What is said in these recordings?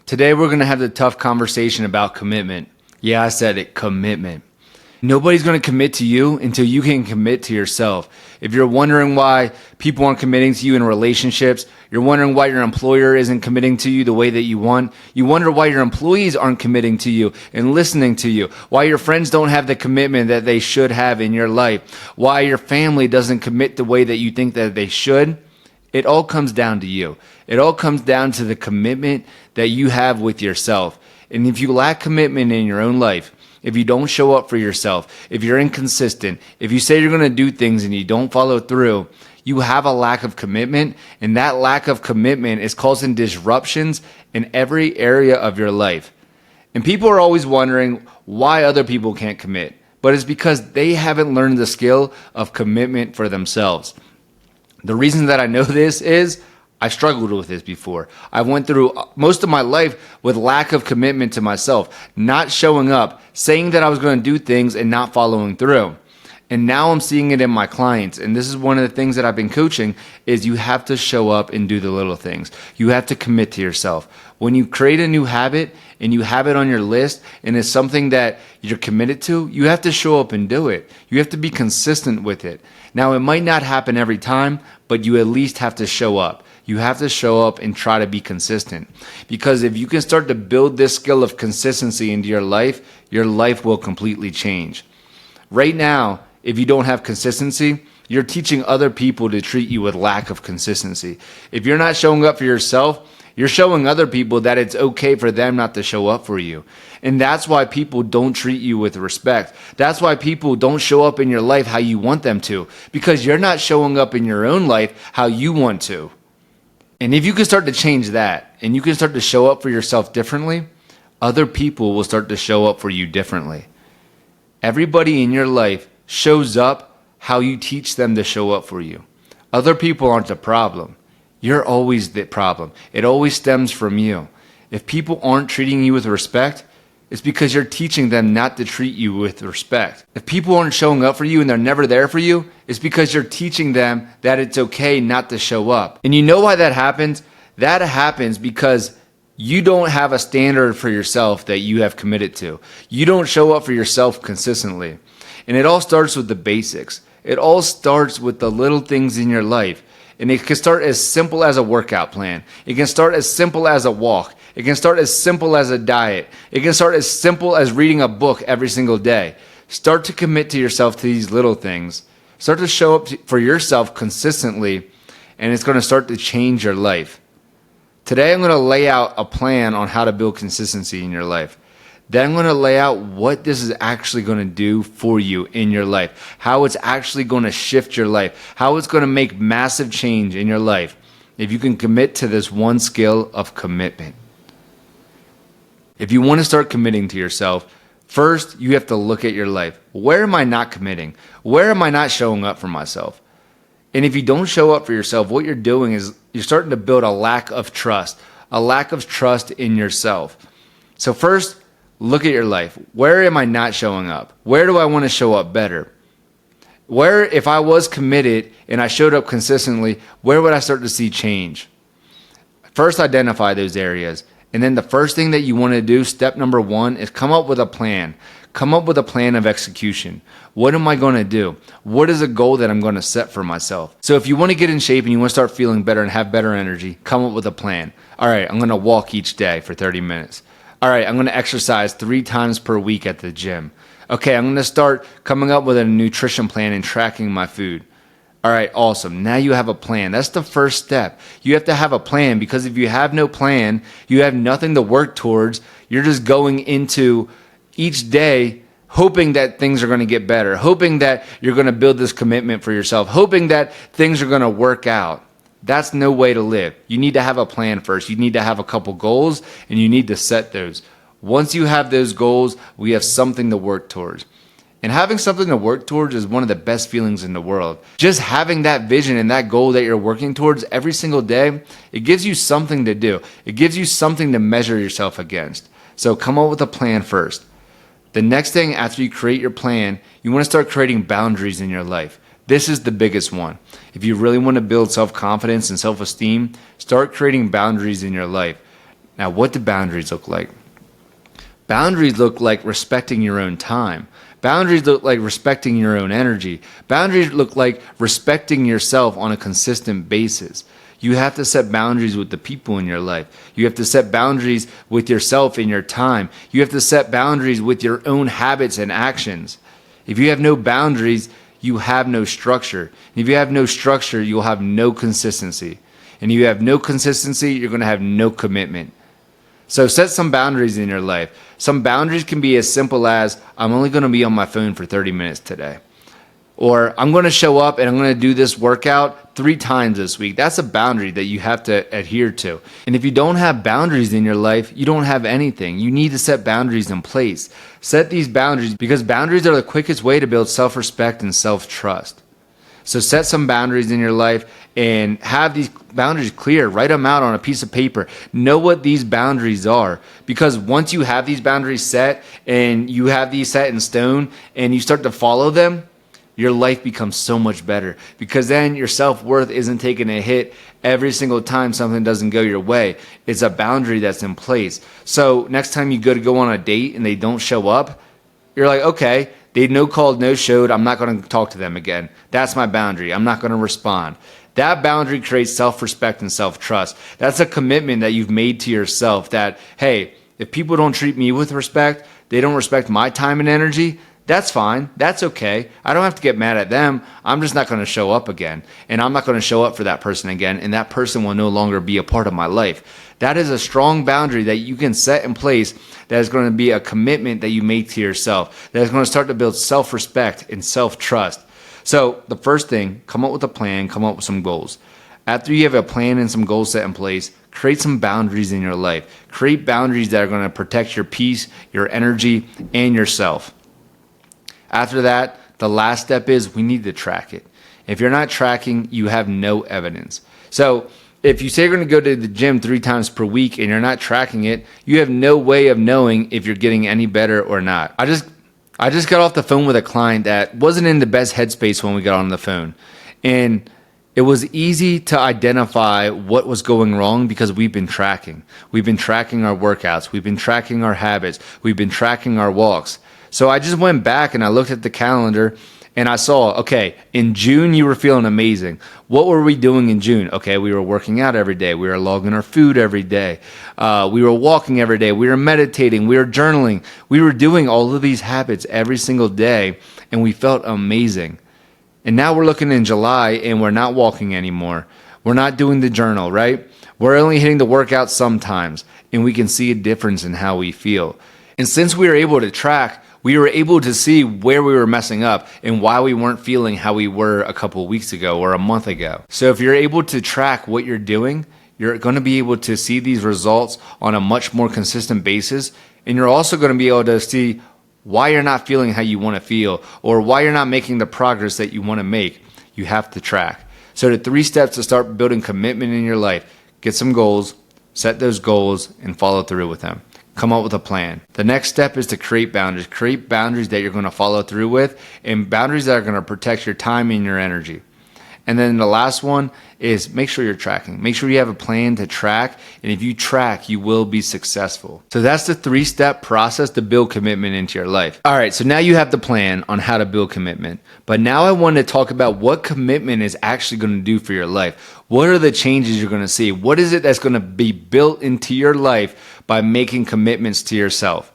Today we're going to have the tough conversation about commitment. Yeah, I said it, commitment. Nobody's going to commit to you until you can commit to yourself. If you're wondering why people aren't committing to you in relationships, you're wondering why your employer isn't committing to you the way that you want, you wonder why your employees aren't committing to you and listening to you, why your friends don't have the commitment that they should have in your life, why your family doesn't commit the way that you think that they should, it all comes down to you. It all comes down to the commitment that you have with yourself. And if you lack commitment in your own life, if you don't show up for yourself, if you're inconsistent, if you say you're going to do things and you don't follow through, you have a lack of commitment, and that lack of commitment is causing disruptions in every area of your life. And people are always wondering why other people can't commit, but it's because they haven't learned the skill of commitment for themselves. The reason that I know this is I struggled with this before. I went through most of my life with lack of commitment to myself, not showing up, saying that I was going to do things and not following through. And now I'm seeing it in my clients. And this is one of the things that I've been coaching is you have to show up and do the little things. You have to commit to yourself. When you create a new habit and you have it on your list and it's something that you're committed to, you have to show up and do it. You have to be consistent with it. Now, it might not happen every time, but you at least have to show up. You have to show up and try to be consistent. Because if you can start to build this skill of consistency into your life will completely change. Right now, if you don't have consistency, you're teaching other people to treat you with lack of consistency. If you're not showing up for yourself, you're showing other people that it's okay for them not to show up for you. And that's why people don't treat you with respect. That's why people don't show up in your life how you want them to, because you're not showing up in your own life how you want to. And if you can start to change that and you can start to show up for yourself differently, other people will start to show up for you differently. Everybody in your life shows up how you teach them to show up for you. Other people aren't the problem. You're always the problem. It always stems from you. If people aren't treating you with respect, it's because you're teaching them not to treat you with respect. If people aren't showing up for you and they're never there for you, it's because you're teaching them that it's okay not to show up. And you know why that happens? That happens because you don't have a standard for yourself that you have committed to. You don't show up for yourself consistently. And it all starts with the basics. It all starts with the little things in your life. And it can start as simple as a workout plan. It can start as simple as a walk. It can start as simple as a diet. It can start as simple as reading a book every single day. Start to commit to yourself to these little things. Start to show up for yourself consistently, and it's going to start to change your life. Today, I'm going to lay out a plan on how to build consistency in your life. Then I'm going to lay out what this is actually going to do for you in your life, how it's actually going to shift your life, how it's going to make massive change in your life if you can commit to this one skill of commitment. If you want to start committing to yourself, first you have to look at your life. Where am I not committing? Where am I not showing up for myself? And if you don't show up for yourself, what you're doing is you're starting to build a lack of trust in yourself. So first, look at your life. Where am I not showing up? Where do I want to show up better? Where, if I was committed and I showed up consistently, where would I start to see change? First, identify those areas. And then the first thing that you want to do, step number one, is come up with a plan. Come up with a plan of execution. What am I going to do? What is a goal that I'm going to set for myself? So if you want to get in shape and you want to start feeling better and have better energy, come up with a plan. All right, I'm going to walk each day for 30 minutes. All right, I'm going to exercise 3 times per week at the gym. Okay, I'm going to start coming up with a nutrition plan and tracking my food. All right, awesome. Now you have a plan. That's the first step. You have to have a plan, because if you have no plan, you have nothing to work towards. You're just going into each day hoping that things are going to get better, hoping that you're going to build this commitment for yourself, hoping that things are going to work out. That's no way to live. You need to have a plan first. You need to have a couple goals, and you need to set those. Once you have those goals, we have something to work towards. And having something to work towards is one of the best feelings in the world. Just having that vision and that goal that you're working towards every single day, it gives you something to do. It gives you something to measure yourself against. So come up with a plan first. The next thing, after you create your plan, you want to start creating boundaries in your life. This is the biggest one. If you really want to build self-confidence and self-esteem, start creating boundaries in your life. Now, what do boundaries look like? Boundaries look like respecting your own time. Boundaries look like respecting your own energy. Boundaries look like respecting yourself on a consistent basis. You have to set boundaries with the people in your life. You have to set boundaries with yourself in your time. You have to set boundaries with your own habits and actions. If you have no boundaries, you have no structure. If you have no structure, you'll have no consistency. And if you have no consistency, you're going to have no commitment. So set some boundaries in your life. Some boundaries can be as simple as, I'm only going to be on my phone for 30 minutes today. Or I'm going to show up and I'm going to do this workout 3 times this week. That's a boundary that you have to adhere to. And if you don't have boundaries in your life, you don't have anything. You need to set boundaries in place. Set these boundaries because boundaries are the quickest way to build self-respect and self-trust. So set some boundaries in your life and have these boundaries clear. Write them out on a piece of paper. Know what these boundaries are. Because once you have these boundaries set and you have these set in stone and you start to follow them, your life becomes so much better. Because then your self-worth isn't taking a hit every single time something doesn't go your way. It's a boundary that's in place. So next time you go on a date and they don't show up, you're like, okay, they no called, no showed. I'm not going to talk to them again. That's my boundary. I'm not going to respond. That boundary creates self-respect and self-trust. That's a commitment that you've made to yourself that, hey, if people don't treat me with respect, they don't respect my time and energy, that's fine. That's okay. I don't have to get mad at them. I'm just not going to show up again. And I'm not going to show up for that person again. And that person will no longer be a part of my life. That is a strong boundary that you can set in place that is going to be a commitment that you make to yourself. That is going to start to build self-respect and self-trust. So the first thing, come up with a plan, come up with some goals. After you have a plan and some goals set in place, create some boundaries in your life. Create boundaries that are going to protect your peace, your energy, and yourself. After that, the last step is we need to track it. If you're not tracking, you have no evidence. So if you say you're going to go to the gym 3 times per week and you're not tracking it, you have no way of knowing if you're getting any better or not. I just got off the phone with a client that wasn't in the best headspace when we got on the phone. And it was easy to identify what was going wrong because we've been tracking. We've been tracking our workouts. We've been tracking our habits. We've been tracking our walks. So I just went back and I looked at the calendar and I saw, okay, in June you were feeling amazing. What were we doing in June? Okay, we were working out every day. We were logging our food every day. We were walking every day. We were meditating. We were journaling. We were doing all of these habits every single day and we felt amazing. And now we're looking in July and we're not walking anymore. We're not doing the journal, right? We're only hitting the workout sometimes and we can see a difference in how we feel. And since we were able to track, we were able to see where we were messing up and why we weren't feeling how we were a couple of weeks ago or a month ago. So if you're able to track what you're doing, you're going to be able to see these results on a much more consistent basis. And you're also going to be able to see why you're not feeling how you want to feel or why you're not making the progress that you want to make. You have to track. So the 3 steps to start building commitment in your life: get some goals, set those goals, and follow through with them. Come up with a plan. The next step is to create boundaries. Create boundaries that you're going to follow through with and boundaries that are going to protect your time and your energy. And then the last one is make sure you're tracking. Make sure you have a plan to track. And if you track, you will be successful. So that's the 3-step process to build commitment into your life. All right, so now you have the plan on how to build commitment. But now I want to talk about what commitment is actually going to do for your life. What are the changes you're going to see? What is it that's going to be built into your life by making commitments to yourself?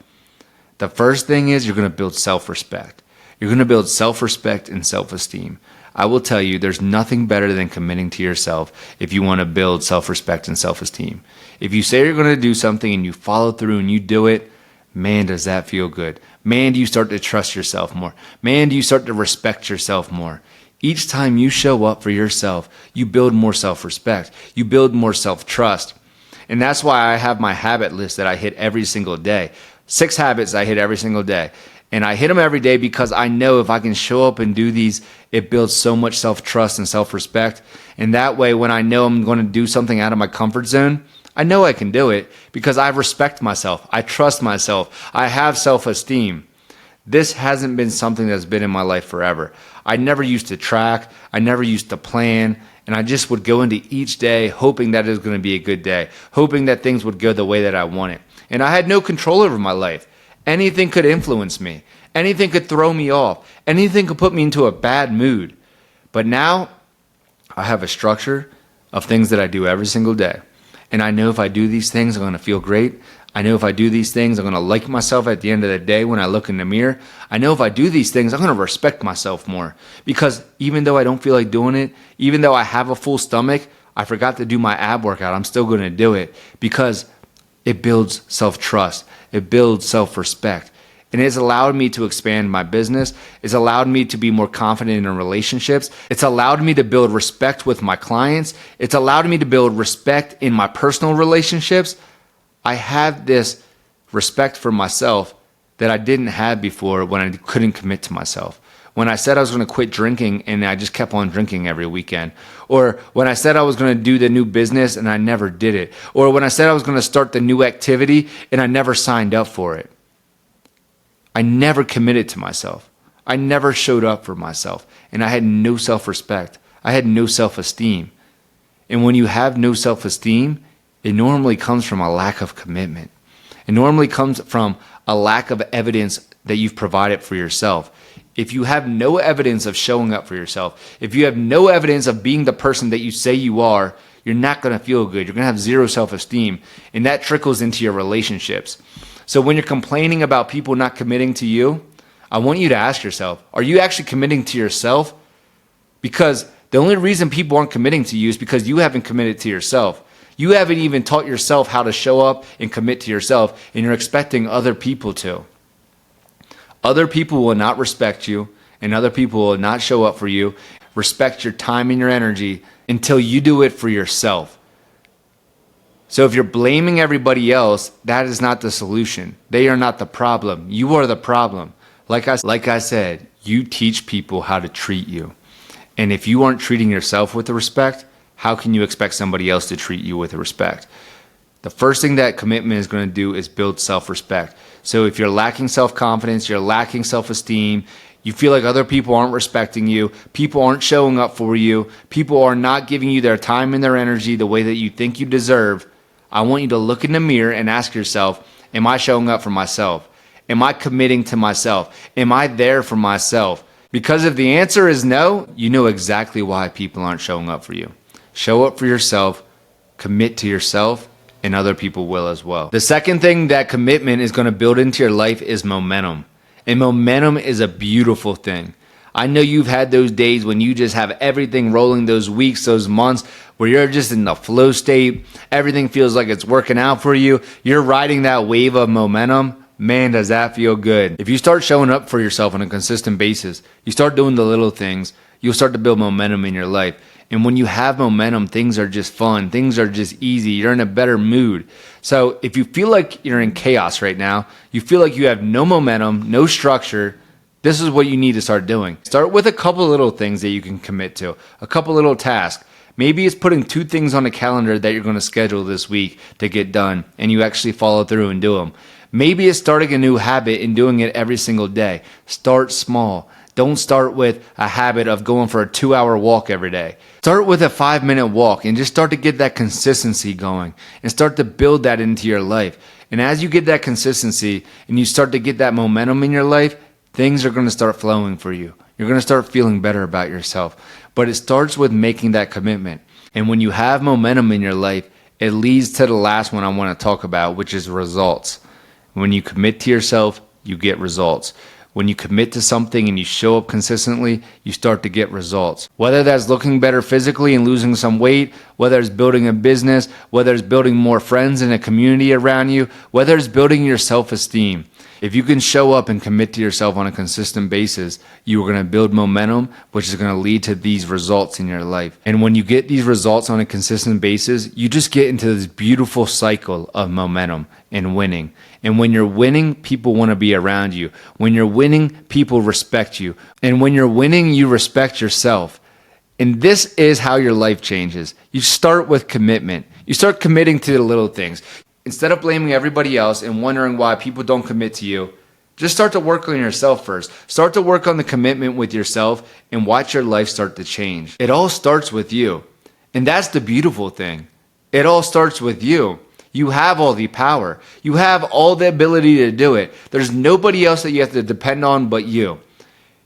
The first thing is you're going to build self-respect. You're going to build self-respect and self-esteem. I will tell you, there's nothing better than committing to yourself if you want to build self-respect and self-esteem. If you say you're going to do something and you follow through and you do it, man, does that feel good. Man, do you start to trust yourself more. Man, do you start to respect yourself more. Each time you show up for yourself, you build more self-respect. You build more self-trust. And that's why I have my habit list that I hit every single day. 6 habits I hit every single day. And I hit them every day because I know if I can show up and do these, it builds so much self-trust and self-respect. And that way, when I know I'm going to do something out of my comfort zone, I know I can do it because I respect myself. I trust myself. I have self-esteem. This hasn't been something that's been in my life forever. I never used to track. I never used to plan. And I just would go into each day hoping that it was going to be a good day, hoping that things would go the way that I wanted. And I had no control over my life. Anything could influence me. Anything could throw me off. Anything could put me into a bad mood. But now I have a structure of things that I do every single day. And I know if I do these things, I'm going to feel great. I know if I do these things, I'm going to like myself at the end of the day when I look in the mirror. I know if I do these things, I'm going to respect myself more. Because even though I don't feel like doing it, even though I have a full stomach, I forgot to do my ab workout, I'm still going to do it because it builds self-trust. It builds self-respect. And it's allowed me to expand my business. It's allowed me to be more confident in relationships. It's allowed me to build respect with my clients. It's allowed me to build respect in my personal relationships. I have this respect for myself that I didn't have before when I couldn't commit to myself. When I said I was going to quit drinking and I just kept on drinking every weekend. Or when I said I was going to do the new business and I never did it. Or when I said I was going to start the new activity and I never signed up for it. I never committed to myself. I never showed up for myself. And I had no self-respect. I had no self-esteem. And when you have no self-esteem, it normally comes from a lack of commitment. It normally comes from a lack of evidence that you've provided for yourself. If you have no evidence of showing up for yourself, if you have no evidence of being the person that you say you are, you're not going to feel good. You're going to have zero self-esteem. And that trickles into your relationships. So when you're complaining about people not committing to you, I want you to ask yourself, are you actually committing to yourself? Because the only reason people aren't committing to you is because you haven't committed to yourself. You haven't even taught yourself how to show up and commit to yourself, and you're expecting other people to. Other people will not respect you, and other people will not show up for you, respect your time and your energy until you do it for yourself. So if you're blaming everybody else, that is not the solution. They are not the problem. You are the problem. Like I said, you teach people how to treat you. And if you aren't treating yourself with respect, how can you expect somebody else to treat you with respect? The first thing that commitment is going to do is build self-respect. So if you're lacking self-confidence, you're lacking self-esteem, you feel like other people aren't respecting you, people aren't showing up for you, people are not giving you their time and their energy the way that you think you deserve, I want you to look in the mirror and ask yourself, am I showing up for myself? Am I committing to myself? Am I there for myself? Because if the answer is no, you know exactly why people aren't showing up for you. Show up for yourself, commit to yourself, and other people will as well. The second thing that commitment is going to build into your life is momentum. And momentum is a beautiful thing. I know you've had those days when you just have everything rolling, those weeks, those months, where you're just in the flow state. Everything feels like it's working out for you. You're riding that wave of momentum. Man, does that feel good. If you start showing up for yourself on a consistent basis, you start doing the little things, you'll start to build momentum in your life. And when you have momentum, things are just fun. Things are just easy. You're in a better mood. So if you feel like you're in chaos right now, you feel like you have no momentum, no structure, this is what you need to start doing. Start with a couple little things that you can commit to, a couple little tasks. Maybe it's putting 2 things on the calendar that you're going to schedule this week to get done, and you actually follow through and do them. Maybe it's starting a new habit and doing it every single day. Start small. Don't start with a habit of going for a 2-hour walk every day. Start with a 5-minute walk and just start to get that consistency going and start to build that into your life. And as you get that consistency and you start to get that momentum in your life, things are going to start flowing for you. You're going to start feeling better about yourself. But it starts with making that commitment. And when you have momentum in your life, it leads to the last one I want to talk about, which is results. When you commit to yourself, you get results. When you commit to something and you show up consistently, you start to get results. Whether that's looking better physically and losing some weight, whether it's building a business, whether it's building more friends in a community around you, whether it's building your self-esteem. If you can show up and commit to yourself on a consistent basis, you are going to build momentum, which is going to lead to these results in your life. And when you get these results on a consistent basis, you just get into this beautiful cycle of momentum and winning. And when you're winning, people want to be around you. When you're winning, people respect you. And when you're winning, you respect yourself. And this is how your life changes. You start with commitment. You start committing to the little things. Instead of blaming everybody else and wondering why people don't commit to you, just start to work on yourself first. Start to work on the commitment with yourself and watch your life start to change. It all starts with you. And that's the beautiful thing. It all starts with you. You have all the power. You have all the ability to do it. There's nobody else that you have to depend on but you.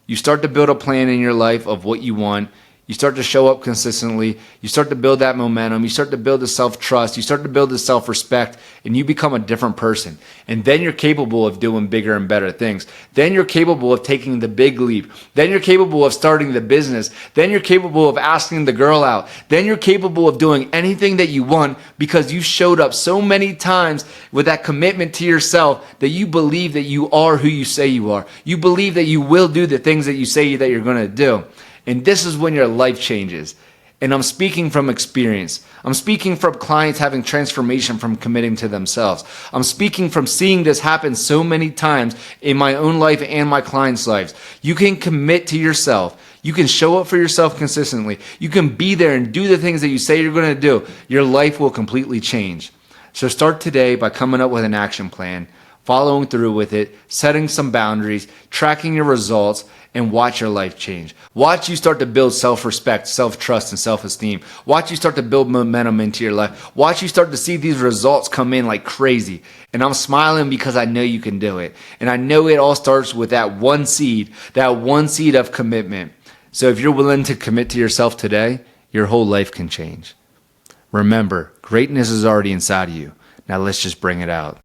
You start to build a plan in your life of what you want. You start to show up consistently. You start to build that momentum. You start to build the self-trust. You start to build the self-respect, and you become a different person. And then you're capable of doing bigger and better things. Then you're capable of taking the big leap. Then you're capable of starting the business. Then you're capable of asking the girl out. Then you're capable of doing anything that you want because you showed up so many times with that commitment to yourself that you believe that you are who you say you are. You believe that you will do the things that you say that you're going to do. And this is when your life changes. And I'm speaking from experience. I'm speaking from clients having transformation from committing to themselves. I'm speaking from seeing this happen so many times in my own life and my clients' lives. You can commit to yourself. You can show up for yourself consistently. You can be there and do the things that you say you're going to do. Your life will completely change. So start today by coming up with an action plan, following through with it, setting some boundaries, tracking your results, and watch your life change. Watch you start to build self-respect, self-trust, and self-esteem. Watch you start to build momentum into your life. Watch you start to see these results come in like crazy. And I'm smiling because I know you can do it. And I know it all starts with that one seed of commitment. So if you're willing to commit to yourself today, your whole life can change. Remember, greatness is already inside of you. Now let's just bring it out.